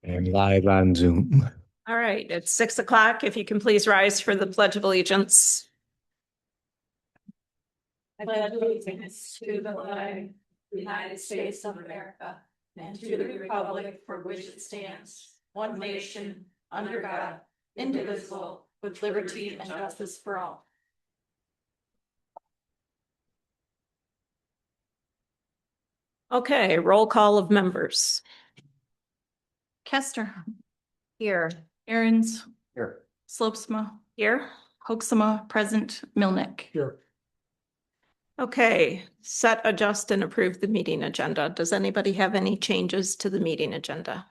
And live on Zoom. All right, it's 6 o'clock. If you can please rise for the Pledge of Allegiance. I pledge allegiance to the flag of the United States of America and to the republic for which it stands, one nation, under God, indivisible, with liberty and justice for all. Okay, roll call of members. Kester. Here. Aaron's. Here. Slopesma. Here. Hoaxma, present. Milnick. Here. Okay, set, adjust, and approve the meeting agenda. Does anybody have any changes to the meeting agenda?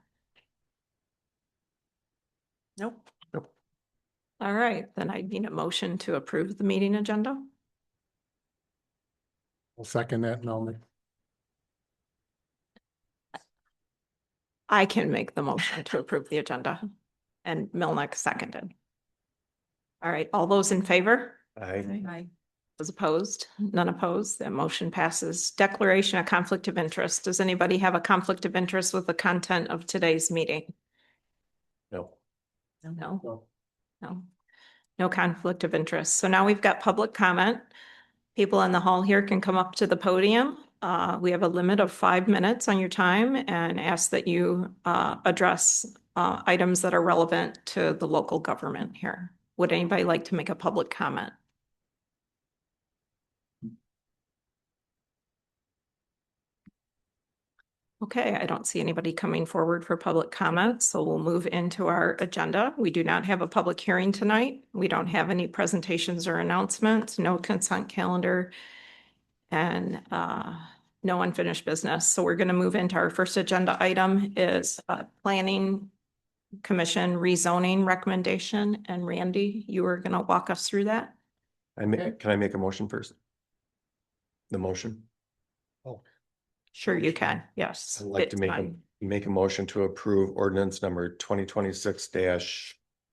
Nope. Nope. All right, then I need a motion to approve the meeting agenda. I'll second that, Melnick. I can make the motion to approve the agenda, and Milnick seconded. All right, all those in favor? Aye. Those opposed? None opposed. That motion passes. Declaration of conflict of interest. Does anybody have a conflict of interest with the content of today's meeting? No. No. No. No conflict of interest. So now we've got public comment. People in the hall here can come up to the podium. We have a limit of 5 minutes on your time and ask that you address items that are relevant to the local government here. Would anybody like to make a public comment? Okay, I don't see anybody coming forward for public comment, so we'll move into our agenda. We do not have a public hearing tonight. We don't have any presentations or announcements, no consent calendar, and no unfinished business. So we're going to move into our first agenda item is Planning Commission rezoning recommendation. And Randy, you are going to walk us through that? Can I make a motion first? The motion? Sure you can, yes. I'd like to make a motion to approve ordinance number 2026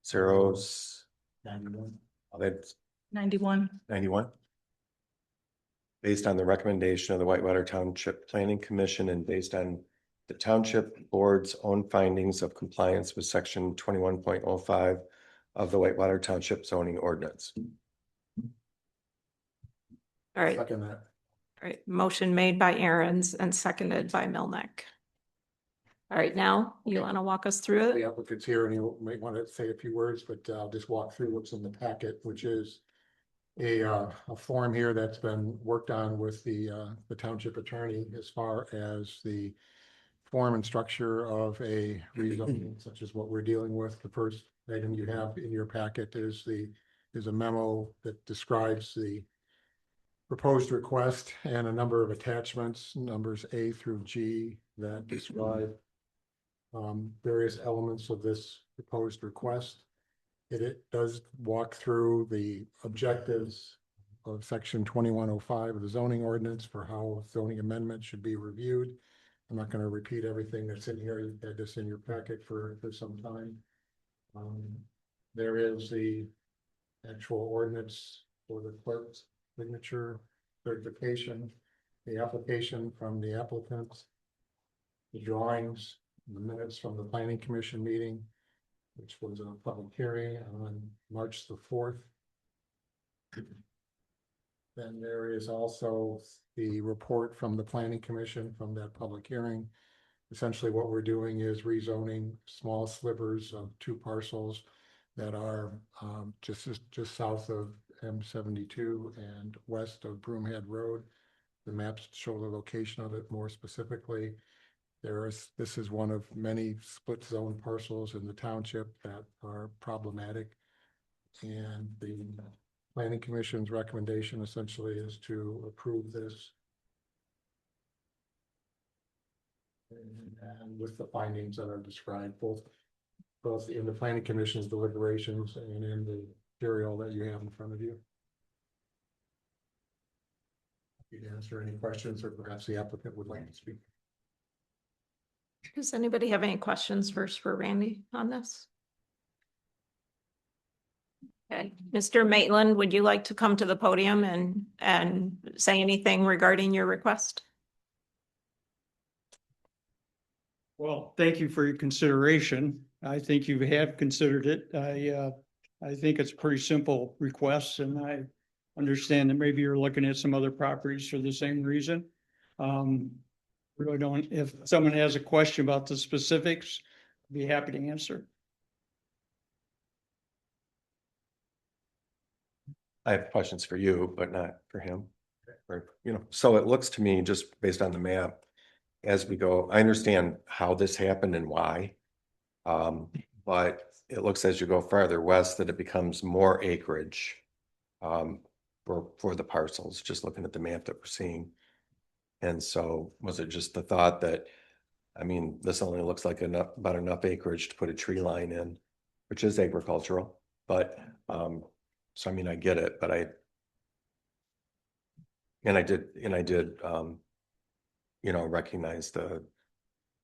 zeros. 91. 91. Based on the recommendation of the Whitewater Township Planning Commission and based on the Township Board's own findings of compliance with section 21.05 of the Whitewater Township zoning ordinance. All right. Second that. All right, motion made by Aaron's and seconded by Milnick. All right, now you want to walk us through The it? applicant's here and you might want to say a few words, but I'll just walk through what's in the packet, which is a form here that's been worked on with the township attorney as far as the form and structure of a rezoning such as what we're dealing with. The first item you have in your packet is a memo that describes the proposed request and a number of attachments, numbers A through G, that describe various elements of this proposed request. It does walk through the objectives of section 2105 of the zoning ordinance for how zoning amendments should be reviewed. I'm not going to repeat everything that's in here. You've had this in your packet for some time. There is the actual ordinance for the clerk's signature certification, the application from the applicant, the drawings, the minutes from the planning commission meeting, which was a public hearing on March the 4th. Then there is also the report from the planning commission from that public hearing. Essentially what we're doing is rezoning small slivers of 2 parcels that are just south of M72 and west of Broomhead Road. The maps show the location of it more specifically. This is one of many split zone parcels in the township that are problematic. And the planning commission's recommendation essentially is to approve this. And with the findings that are described both in the planning commission's deliberations and in the material that you have in front of you. You can answer any questions, or perhaps the applicant would like to speak. Does anybody have any questions first for Randy on this? Okay, Mr. Maitland, would you like to come to the podium and say anything regarding your request? Well, thank you for your consideration. I think you have considered it. I think it's a pretty simple request and I understand that maybe you're looking at some other properties for the same reason. Really don't, if someone has a question about the specifics, I'd be happy to answer. I have questions for you, but not for him. Or, so it looks to me, just based on the map, as we go, I understand how this happened and why. But it looks as you go farther west that it becomes more acreage for the parcels, just looking at the map that we're seeing. And so was it just the thought that, I mean, this only looks like about enough acreage to put a tree line in, which is agricultural, but so I mean, I get it, but I did, recognize the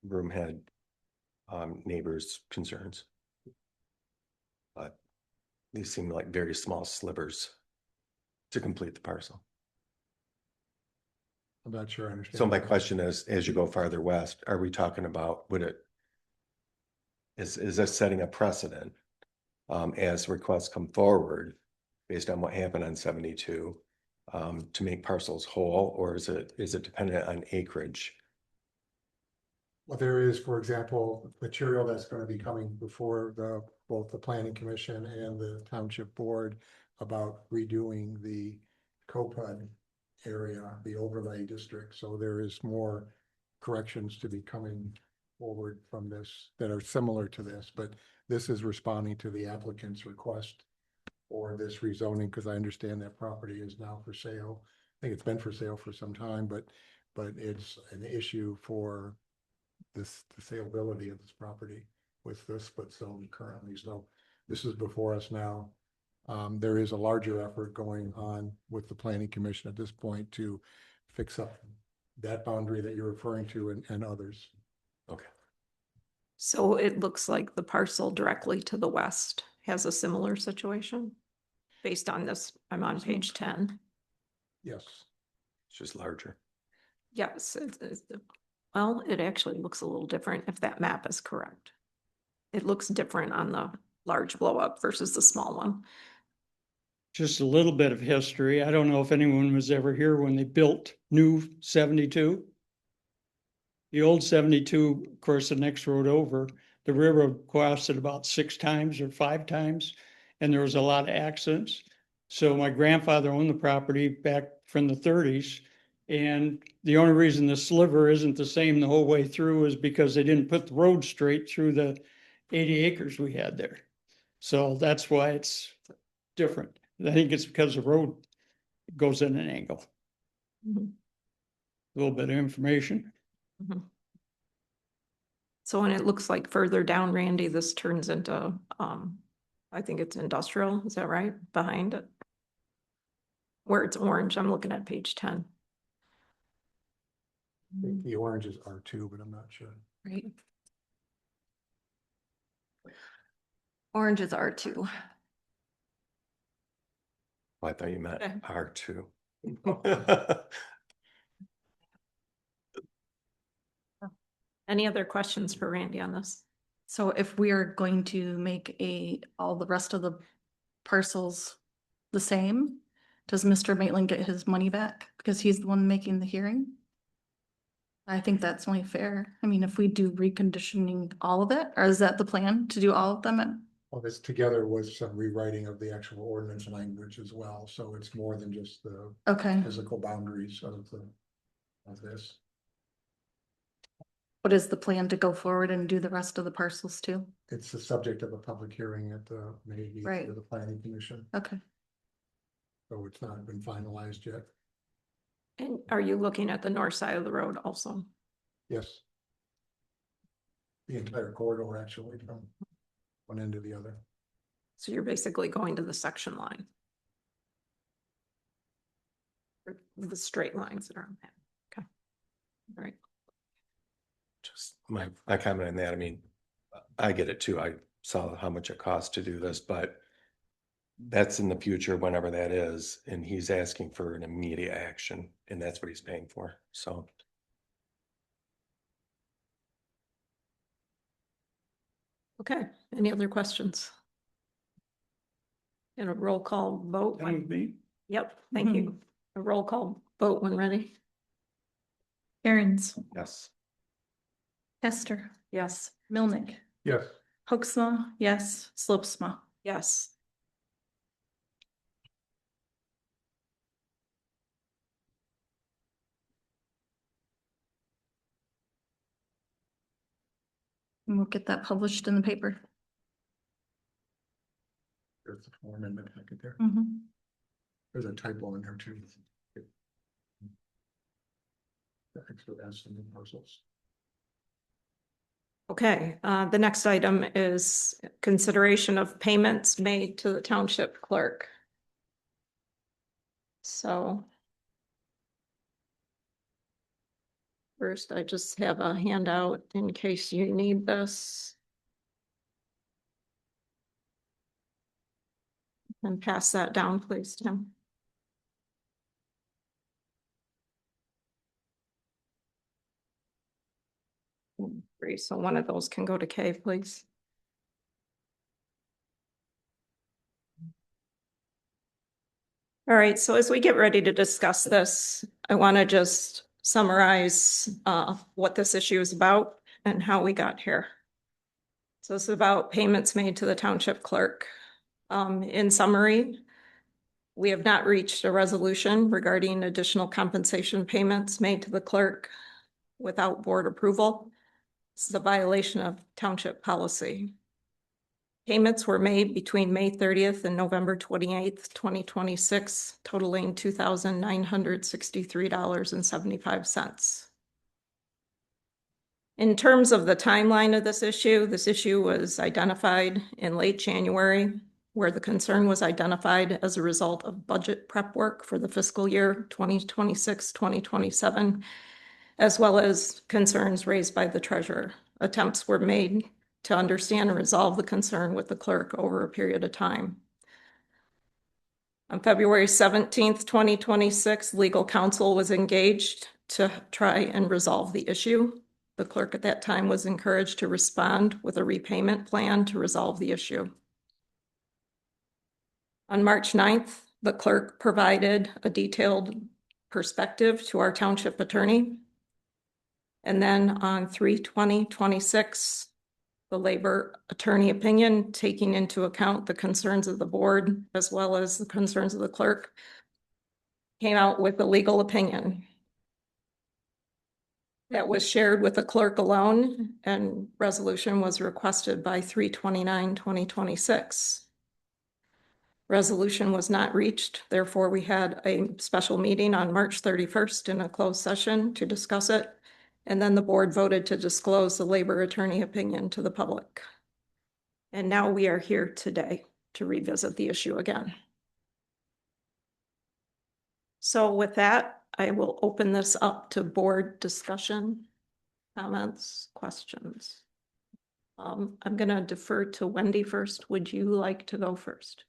room had neighbors' concerns. But these seem like very small slivers to complete the parcel. I'm not sure I understand. So my question is, as you go farther west, are we talking about, is this setting a precedent as requests come forward based on what happened on 72 to make parcels whole, or is it dependent on acreage? Well, there is, for example, material that's going to be coming before both the planning commission and the township board about redoing the COPUD area, the overlay district. So there is more corrections to be coming forward from this that are similar to this, but this is responding to the applicant's request for this rezoning, because I understand that property is now for sale. I think it's been for sale for some time, but it's an issue for the saleability of this property with the split zone currently. So this is before us now. There is a larger effort going on with the planning commission at this point to fix up that boundary that you're referring to and others. Okay. So it looks like the parcel directly to the west has a similar situation. Based on this, I'm on page 10. Yes. It's just larger. Yes, well, it actually looks a little different if that map is correct. It looks different on the large blow up versus the small one. Just a little bit of history. I don't know if anyone was ever here when they built new 72. The old 72, of course, the next road over, the railroad crossed it about 6 times or 5 times, and there was a lot of accidents. So my grandfather owned the property back from the 30s. And the only reason the sliver isn't the same the whole way through is because they didn't put the road straight through the 80 acres we had there. So that's why it's different. I think it's because the road goes in an angle. Mhm. A little bit of information. Mhm. So when it looks like further down, Randy, this turns into, I think it's industrial, is that right? Behind it? Where it's orange, I'm looking at page 10. I think the oranges are too, but I'm not sure. Right. Oranges are too. Oh, I thought you meant Okay. R2. Any other questions for Randy on this? So if we are going to make all the rest of the parcels the same, does Mr. Maitland get his money back because he's the one making the hearing? I think that's only fair. I mean, if we do reconditioning all of it, or is that the plan to do all of them? Well, this together was some rewriting of the actual ordinance language as well. So it's more than just the Okay, physical boundaries of this. what is the plan to go forward and do the rest of the parcels too? It's the subject of a public hearing at the maybe Right. to the planning commission. Okay, So it's not been finalized yet. And are you looking at the north side of the road also? Yes. The entire corridor actually from one end to the other. So you're basically going to the section line. Or the straight lines that are on that. Okay. All right. Just my comment on that, I mean, I get it too. I saw how much it costs to do this, but that's in the future, whenever that is, and he's asking for an immediate action, and that's what he's paying for, so. Okay, any other questions? And a roll call vote. Done with me. Yep, thank you. A roll call vote when ready. Aaron's, Yes. Hester, Yes. Milnick, Yes. Hoaxma, yes, Slopesma. Yes. And we'll get that published in the paper. There's the form in the packet there. Mhm. There's a typo in there too. The extra S in the parcels. Okay, the next item is consideration of payments made to the township clerk. So first, I just have a handout in case you need this. And pass that down, please, Tim. Great, so one of those can go to Kay, please. All right, so as we get ready to discuss this, I want to just summarize what this issue is about and how we got here. So this is about payments made to the township clerk. In summary, we have not reached a resolution regarding additional compensation payments made to the clerk without board approval. This is a violation of township policy. Payments were made between May 30th and November 28th, 2026, totaling $2,963.75. In terms of the timeline of this issue was identified in late January, where the concern was identified as a result of budget prep work for the fiscal year 2026, 2027, as well as concerns raised by the treasurer. Attempts were made to understand and resolve the concern with the clerk over a period of time. On February 17th, 2026, legal counsel was engaged to try and resolve the issue. The clerk at that time was encouraged to respond with a repayment plan to resolve the issue. On March 9th, the clerk provided a detailed perspective to our township attorney. And then on 3/20/26, the labor attorney opinion, taking into account the concerns of the board as well as the concerns of the clerk, came out with a legal opinion that was shared with the clerk alone, and resolution was requested by 3/29/2026. Resolution was not reached, therefore we had a special meeting on March 31st in a closed session to discuss it. And then the board voted to disclose the labor attorney opinion to the public. And now we are here today to revisit the issue again. So with that, I will open this up to board discussion, comments, questions. I'm going to defer to Wendy first. Would you like to go first?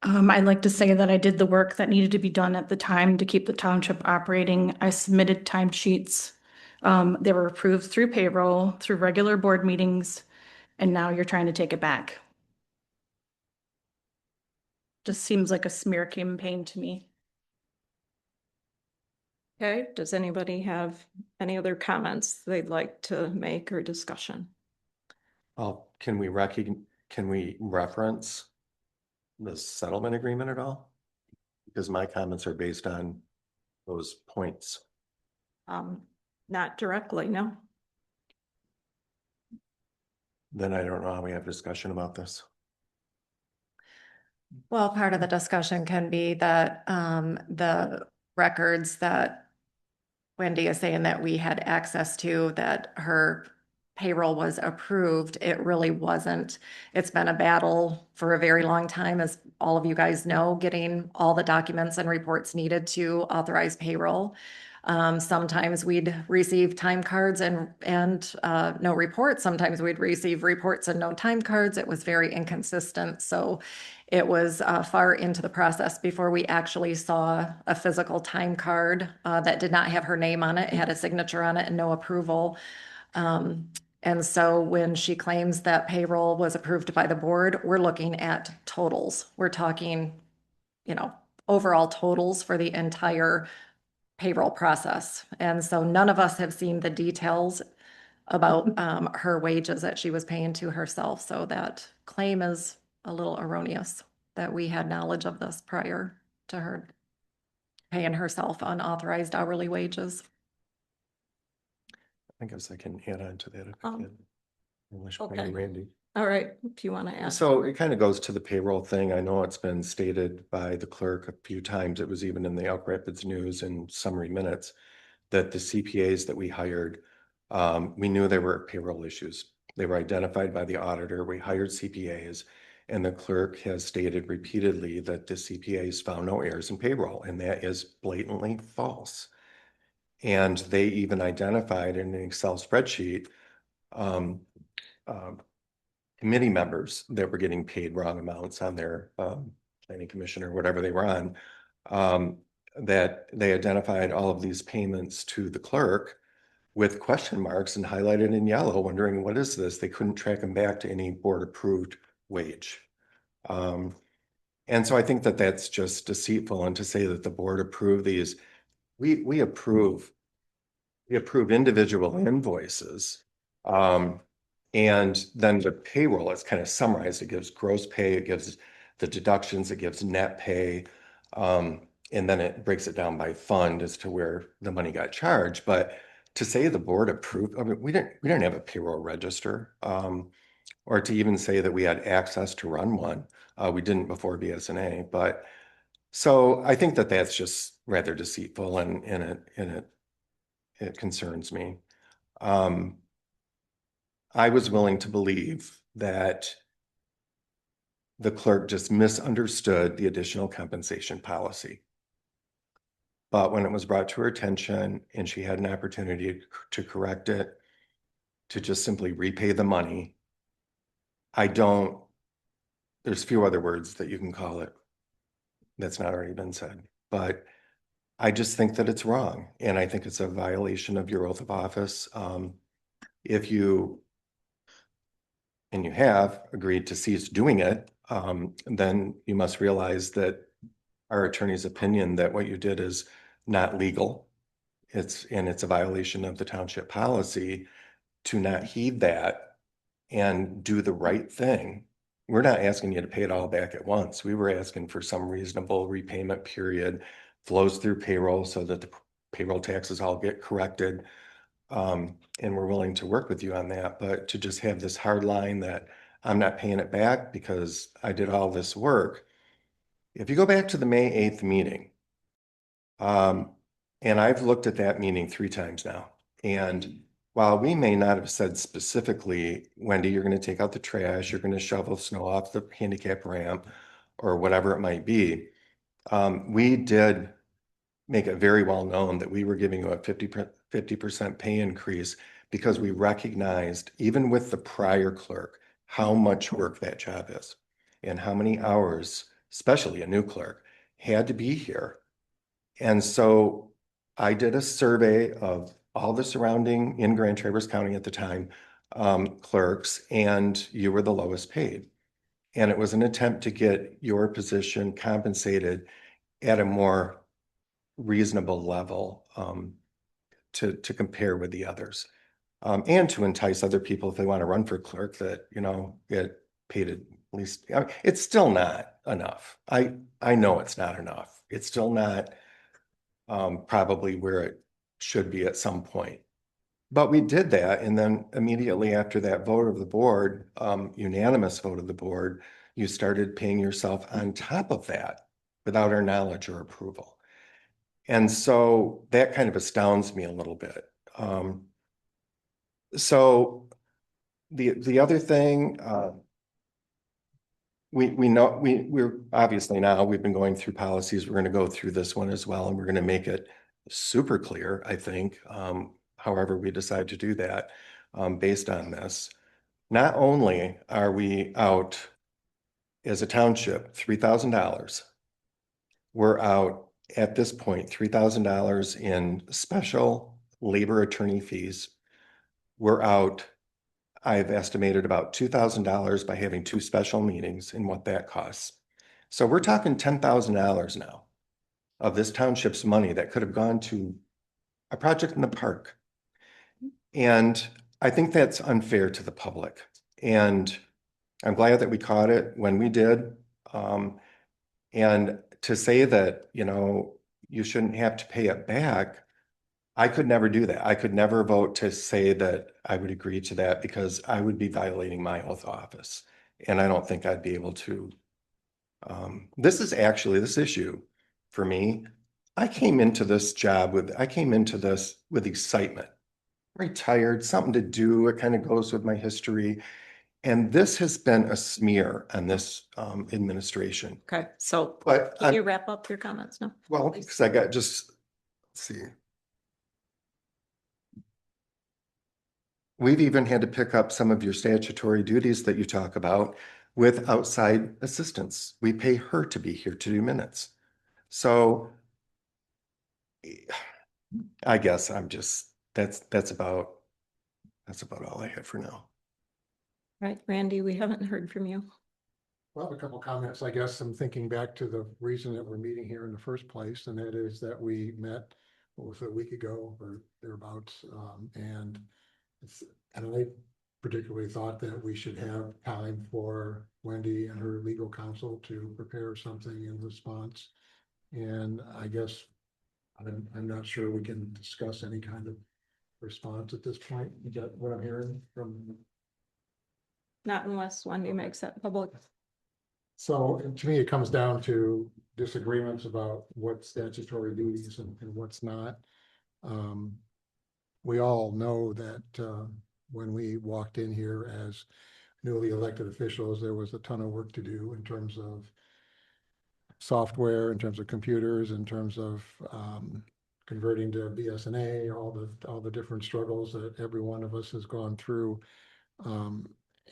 I'd like to say that I did the work that needed to be done at the time to keep the township operating. I submitted timesheets. They were approved through payroll, through regular board meetings, and now you're trying to take it back. Just seems like a smear campaign to me. Okay, does anybody have any other comments they'd like to make or discussion? Oh, can we reference the settlement agreement at all? Because my comments are based on those points. Not directly, no. Then I don't know how we have discussion about this. Well, part of the discussion can be that the records that Wendy is saying that we had access to, that her payroll was approved, it really wasn't. It's been a battle for a very long time, as all of you guys know, getting all the documents and reports needed to authorize payroll. Sometimes we'd receive time cards and no reports. Sometimes we'd receive reports and no time cards. It was very inconsistent. So it was far into the process before we actually saw a physical time card that did not have her name on it, had a signature on it and no approval. And so when she claims that payroll was approved by the board, we're looking at totals. We're talking, overall totals for the entire payroll process. And so none of us have seen the details about her wages that she was paying to herself. So that claim is a little erroneous, that we had knowledge of this prior to her paying herself unauthorized hourly wages. I guess I can add on to that. if I Um, can. Unless okay. Randy. All right, if you want to ask. So it kind of goes to the payroll thing. I know it's been stated by the clerk a few times. It was even in the Elk Rapids News and summary minutes that the CPAs that we hired, we knew there were payroll issues. They were identified by the auditor. We hired CPAs, and the clerk has stated repeatedly that the CPAs found no errors in payroll, and that is blatantly false. And they even identified in an Excel spreadsheet committee members that were getting paid wrong amounts on their planning commission or whatever they were on, that they identified all of these payments to the clerk with question marks and highlighted in yellow, wondering what is this? They couldn't track them back to any board approved wage. And so I think that that's just deceitful, and to say that the board approved these, we approve individual invoices. And then the payroll is kind of summarized. It gives gross pay, it gives the deductions, it gives net pay. And then it breaks it down by fund as to where the money got charged. But to say the board approved, I mean, we didn't have a payroll register. Or to even say that we had access to run one. We didn't before BSNA, but so I think that that's just rather deceitful, and it concerns me. I was willing to believe that the clerk just misunderstood the additional compensation policy. But when it was brought to her attention and she had an opportunity to correct it, to just simply repay the money, there's few other words that you can call it that's not already been said, but I just think that it's wrong. And I think it's a violation of your oath of office. If you have agreed to cease doing it, then you must realize that our attorney's opinion that what you did is not legal. It's a violation of the township policy to not heed that and do the right thing. We're not asking you to pay it all back at once. We were asking for some reasonable repayment period, flows through payroll so that the payroll taxes all get corrected. And we're willing to work with you on that, but to just have this hard line that I'm not paying it back because I did all this work. If you go back to the May 8th meeting, and I've looked at that meeting 3 times now, and while we may not have said specifically, Wendy, you're going to take out the trash, you're going to shovel snow off the handicap ramp, or whatever it might be, we did make it very well known that we were giving you a 50% pay increase because we recognized, even with the prior clerk, how much work that job is and how many hours, especially a new clerk, had to be here. And so I did a survey of all the surrounding in Grand Traverse County at the time clerks, and you were the lowest paid. And it was an attempt to get your position compensated at a more reasonable level to compare with the others, and to entice other people if they want to run for clerk that get paid at least. I mean, it's still not enough. I know it's not enough. It's still not probably where it should be at some point. But we did that, and then immediately after that vote of the board, unanimous vote of the board, you started paying yourself on top of that without our knowledge or approval. And so that kind of astounds me a little bit. So the other thing, we know we're obviously now we've been going through policies. We're going to go through this one as well, and we're going to make it super clear, I think, however we decide to do that, based on this. Not only are we out as a township $3,000, we're out at this point $3,000 in special labor attorney fees. We're out I've estimated about $2,000 by having 2 special meetings and what that costs. So we're talking $10,000 now of this township's money that could have gone to a project in the park. And I think that's unfair to the public. And I'm glad that we caught it when we did. And to say that, you shouldn't have to pay it back, I could never do that. I could never vote to say that I would agree to that because I would be violating my oath of office. And I don't think I'd be able to. This is actually this issue for me. I came into this with excitement. Retired, something to do. It kind of goes with my history. And this has been a smear on this administration. Okay, so But can you wrap up your comments now? well, please? because I got just, let's see. We've even had to pick up some of your statutory duties that you talk about with outside assistance. We pay her to be here to do minutes. So I guess that's about all I have for now. Right, Randy, we haven't heard from you. Well, a couple comments, I guess. I'm thinking back to the reason that we're meeting here in the first place, and that is that we met, what was it, a week ago or thereabouts, and I particularly thought that we should have time for Wendy and her legal counsel to prepare something in response. And I guess I'm not sure we can discuss any kind of response at this point. You get what I'm hearing from? Not unless Wendy makes that public. So to me, it comes down to disagreements about what statutory duties and what's not. We all know that when we walked in here as newly elected officials, there was a ton of work to do in terms of software, in terms of computers, in terms of converting to BSNA, all the different struggles that every one of us has gone through.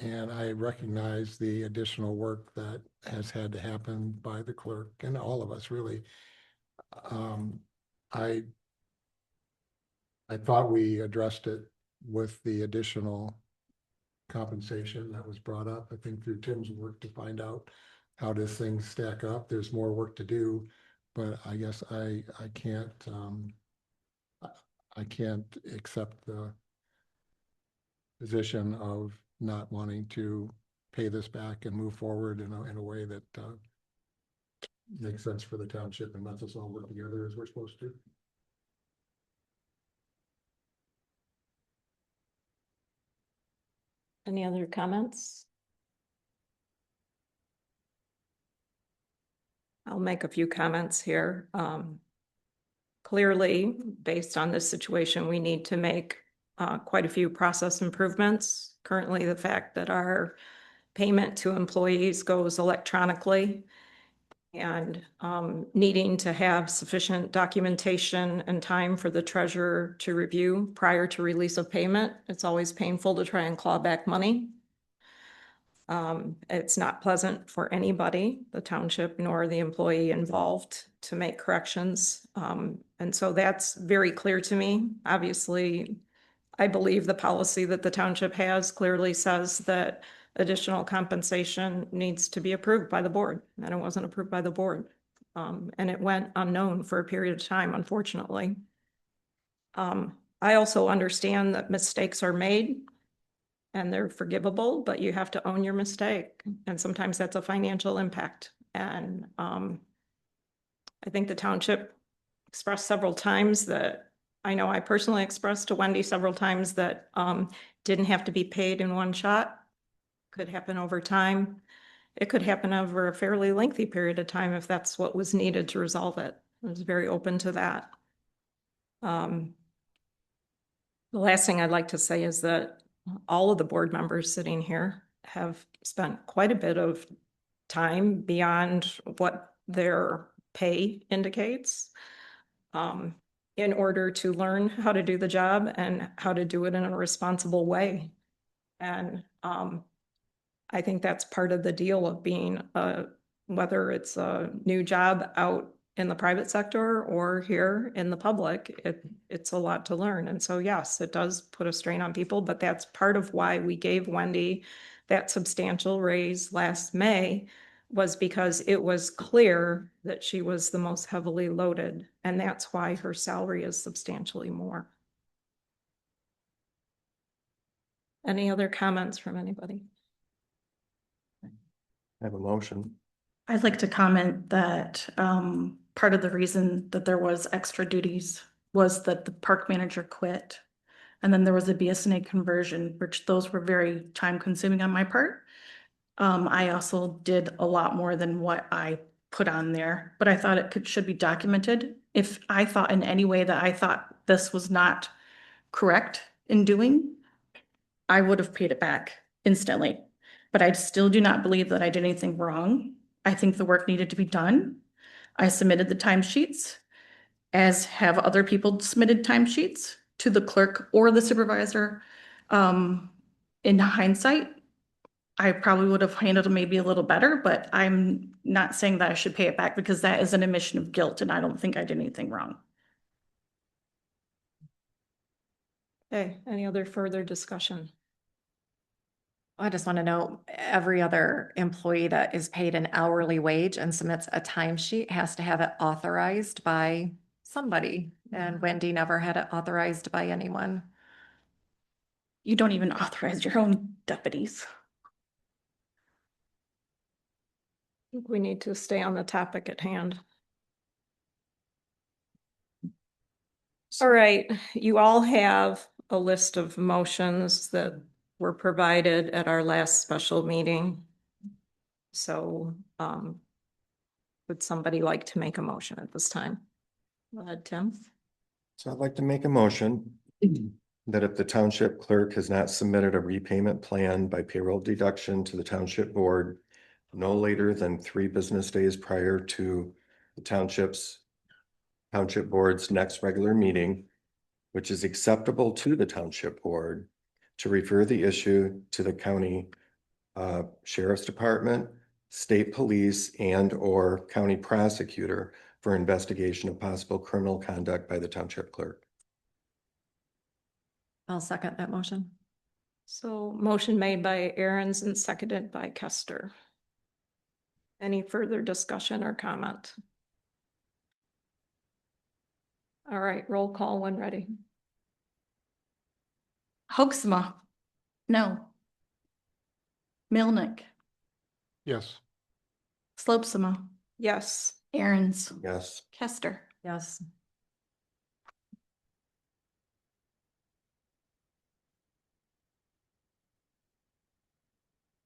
And I recognize the additional work that has had to happen by the clerk and all of us, really. I thought we addressed it with the additional compensation that was brought up, I think through Tim's work, to find out how does things stack up. There's more work to do, but I guess I can't accept the position of not wanting to pay this back and move forward in a way that makes sense for the township and lets us all work together as we're supposed to. Any other comments? I'll make a few comments here. Clearly, based on this situation, we need to make quite a few process improvements. Currently, the fact that our payment to employees goes electronically and needing to have sufficient documentation and time for the treasurer to review prior to release of payment. It's always painful to try and claw back money. It's not pleasant for anybody, the township nor the employee involved, to make corrections. And so that's very clear to me. Obviously, I believe the policy that the township has clearly says that additional compensation needs to be approved by the board, and it wasn't approved by the board. And it went unknown for a period of time, unfortunately. I also understand that mistakes are made and they're forgivable, but you have to own your mistake. And sometimes that's a financial impact. And I think the township expressed several times that, I know I personally expressed to Wendy several times that didn't have to be paid in one shot. Could happen over time. It could happen over a fairly lengthy period of time if that's what was needed to resolve it. I was very open to that. The last thing I'd like to say is that all of the board members sitting here have spent quite a bit of time beyond what their pay indicates in order to learn how to do the job and how to do it in a responsible way. And I think that's part of the deal of being whether it's a new job out in the private sector or here in the public, it's a lot to learn. And so, yes, it does put a strain on people, but that's part of why we gave Wendy that substantial raise last May, was because it was clear that she was the most heavily loaded, and that's why her salary is substantially more. Any other comments from anybody? I have a motion. I'd like to comment that part of the reason that there was extra duties was that the park manager quit. And then there was a BSNA conversion, which those were very time consuming on my part. I also did a lot more than what I put on there, but I thought should be documented. If I thought in any way that I thought this was not correct in doing, I would have paid it back instantly. But I still do not believe that I did anything wrong. I think the work needed to be done. I submitted the timesheets, as have other people submitted timesheets to the clerk or the supervisor. In hindsight, I probably would have handled it maybe a little better, but I'm not saying that I should pay it back because that is an admission of guilt and I don't think I did anything wrong. Okay, any other further discussion? I just want to know, every other employee that is paid an hourly wage and submits a timesheet has to have it authorized by somebody. And Wendy never had it authorized by anyone. You don't even authorize your own deputies. I think we need to stay on the topic at hand. All right, you all have a list of motions that were provided at our last special meeting. So, would somebody like to make a motion at this time? Go ahead, Tim. So I'd like to make a motion that if the township clerk has not submitted a repayment plan by payroll deduction to the township board no later than 3 business days prior to the township board's next regular meeting, which is acceptable to the township board, to refer the issue to the county sheriff's department, state police, and or county prosecutor for investigation of possible criminal conduct by the township clerk. I'll second that motion. So motion made by Aaron's and seconded by Kester. Any further discussion or comment? All right, roll call when ready. Hoaxma, no. Milnick, Yes. Slopesma, Yes. Aaron's, Yes. Kester. Yes.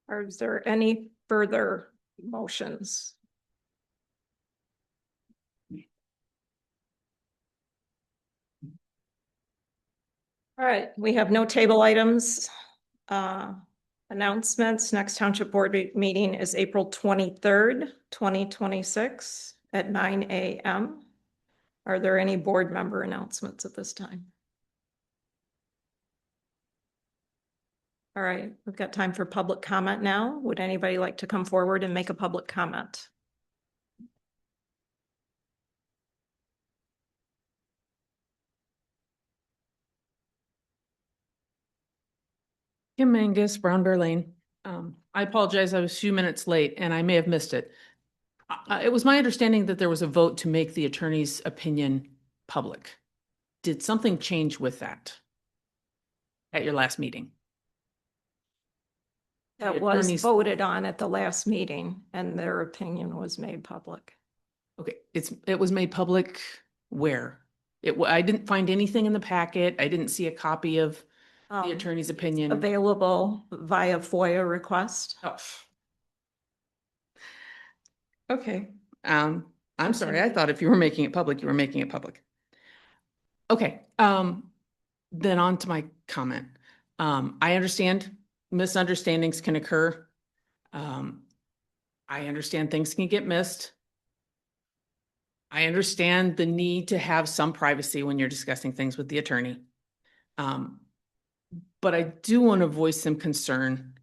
Is there any further motions? All right, we have no table items. Announcements. Next township board meeting is April 23rd, 2026 at 9 a.m. Are there any board member announcements at this time? All right, we've got time for public comment now. Would anybody like to come forward and make a public comment? Kim Mangus, Brown Bear Lane. I apologize, I was a few minutes late and I may have missed it. It was my understanding that there was a vote to make the attorney's opinion public. Did something change with that at your last meeting? That The was attorneys- voted on at the last meeting and their opinion was made public. Okay, it was made public where? I didn't find anything in the packet. I didn't see a copy of the attorney's opinion. Available via FOIA request. Oh. Okay. I'm sorry, I thought if you were making it public, you were making it public. Okay, then on to my comment. I understand misunderstandings can occur. I understand things can get missed. I understand the need to have some privacy when you're discussing things with the attorney. But I do want to voice some concern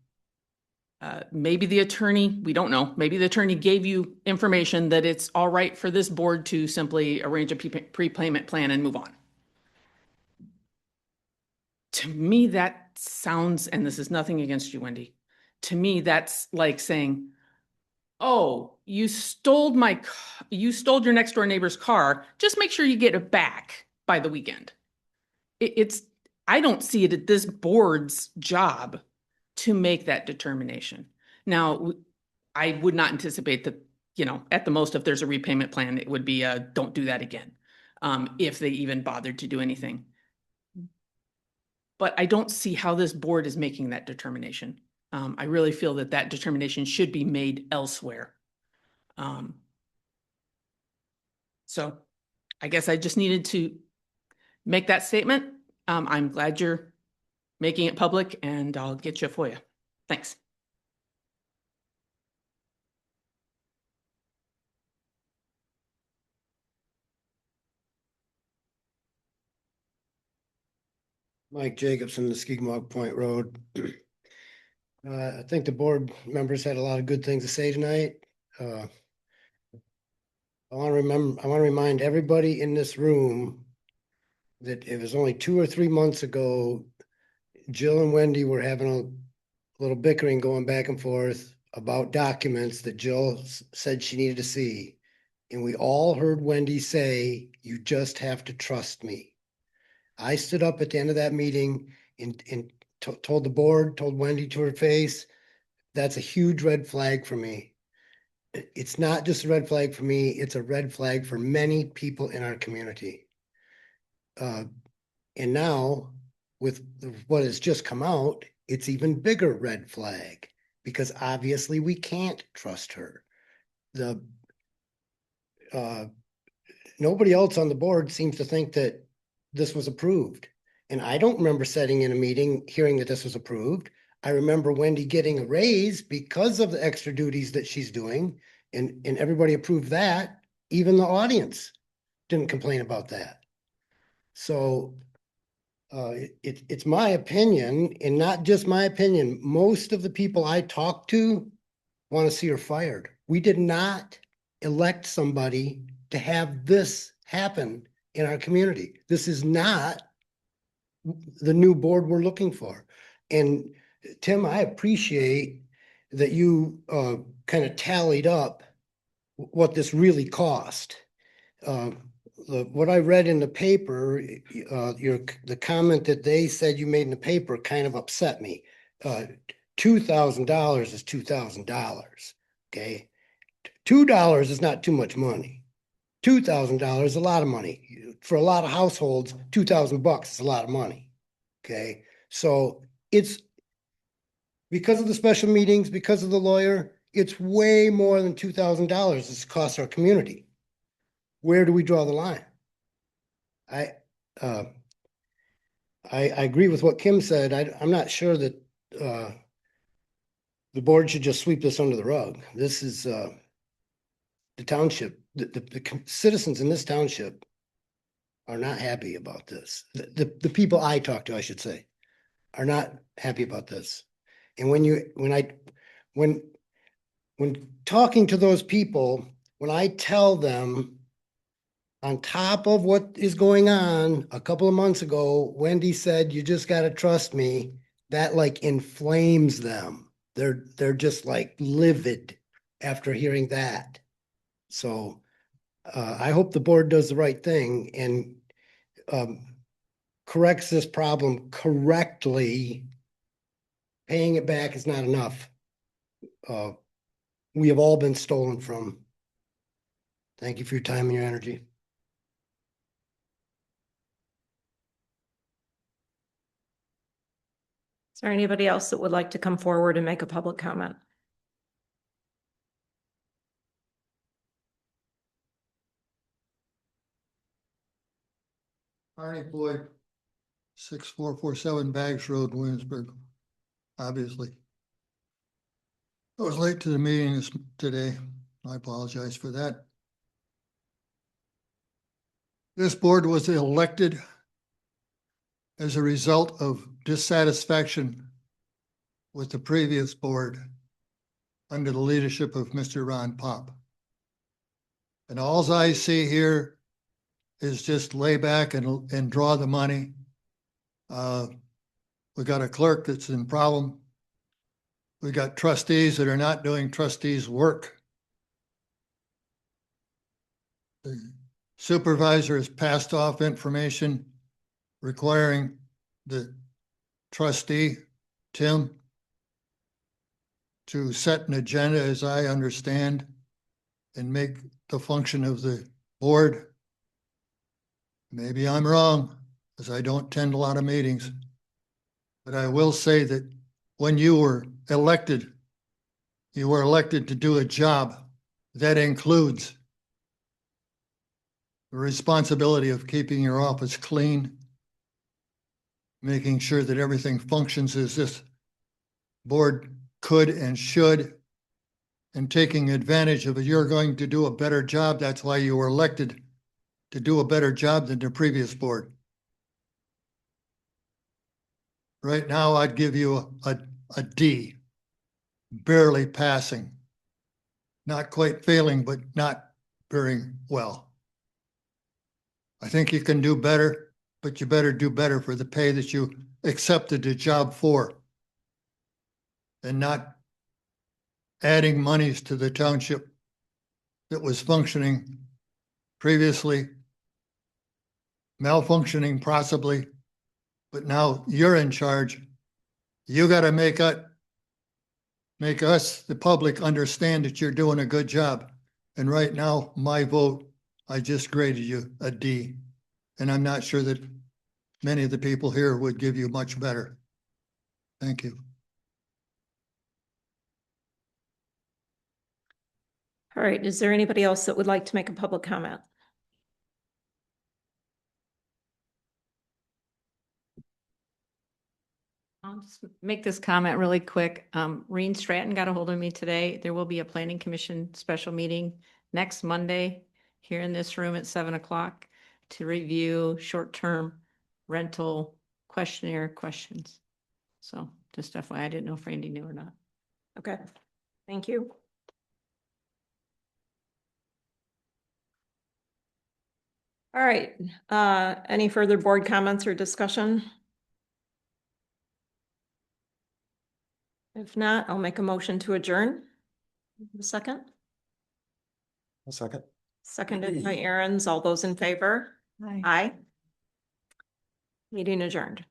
Maybe the attorney, we don't know, maybe the attorney gave you information that it's all right for this board to simply arrange a prepayment plan and move on. To me, that sounds, and this is nothing against you, Wendy. To me, that's like saying, oh, you stole your next door neighbor's car. Just make sure you get it back by the weekend. I don't see it at this board's job to make that determination. Now, I would not anticipate that, at the most, if there's a repayment plan, it would be don't do that again, if they even bothered to do anything. But I don't see how this board is making that determination. I really feel that that determination should be made elsewhere. So I guess I just needed to make that statement. I'm glad you're making it public, and I'll get you a FOIA. Thanks. Mike Jacobson, the Skigmog Point Road. I think the board members had a lot of good things to say tonight. I want to remind everybody in this room that it was only 2 or 3 months ago, Jill and Wendy were having a little bickering going back and forth about documents that Jill said she needed to see. And we all heard Wendy say, "You just have to trust me." I stood up at the end of that meeting and told the board, told Wendy to her face, that's a huge red flag for me. It's not just a red flag for me, it's a red flag for many people in our community. And now, with what has just come out, it's even bigger red flag, because obviously we can't trust her. Nobody else on the board seems to think that this was approved. And I don't remember sitting in a meeting hearing that this was approved. I remember Wendy getting a raise because of the extra duties that she's doing, and everybody approved that. Even the audience didn't complain about that. So it's my opinion, and not just my opinion, most of the people I talk to want to see her fired. We did not elect somebody to have this happen in our community. This is not the new board we're looking for. And Tim, I appreciate that you kind of tallied up what this really cost. What I read in the paper, the comment that they said you made in the paper kind of upset me. $2,000 is $2,000. Okay, $2 is not too much money. $2,000 is a lot of money. For a lot of households, $2,000 is a lot of money. Okay, so it's because of the special meetings, because of the lawyer, it's way more than $2,000 this costs our community. Where do we draw the line? I agree with what Kim said. I'm not sure that the board should just sweep this under the rug. This is the township. The citizens in this township are not happy about this. The people I talk to, I should say, are not happy about this. And when talking to those people, when I tell them, on top of what is going on, a couple of months ago, Wendy said, "You just got to trust me," that like inflames them. They're just like livid after hearing that. So I hope the board does the right thing and corrects this problem correctly. Paying it back is not enough. We have all been stolen from. Thank you for your time and your energy. Is there anybody else that would like to come forward and make a public comment? Arnie Floyd, 6447 Bags Road, Williamsburg, obviously. I was late to the meeting today. I apologize for that. This board was elected as a result of dissatisfaction with the previous board under the leadership of Mr. Ron Pop. And alls I see here is just lay back and draw the money. We got a clerk that's in problem. We got trustees that are not doing trustees' work. The supervisor has passed off information requiring the trustee, Tim, to set an agenda, as I understand, and make the function of the board. Maybe I'm wrong, as I don't attend a lot of meetings. But I will say that when you were elected to do a job that includes the responsibility of keeping your office clean, making sure that everything functions as this board could and should, and taking advantage of it. You're going to do a better job. That's why you were elected, to do a better job than the previous board. Right now, I'd give you a D, barely passing. Not quite failing, but not very well. I think you can do better, but you better do better for the pay that you accepted the job for, and not adding monies to the township that was functioning previously, malfunctioning possibly, but now you're in charge. You got to make us, the public, understand that you're doing a good job. And right now, my vote, I just graded you a D. And I'm not sure that many of the people here would give you much better. Thank you. All right, is there anybody else that would like to make a public comment? I'll just make this comment really quick. Reen Stratton got a hold of me today. There will be a planning commission special meeting next Monday here in this room at 7 o'clock to review short-term rental questionnaire questions. So just FYI, I didn't know if Randy knew or not. Okay, thank you. All right, any further board comments or discussion? If not, I'll make a motion to adjourn. A second? A second. Seconded by Aaron's. All those in favor? Hi. Aye. Meeting adjourned.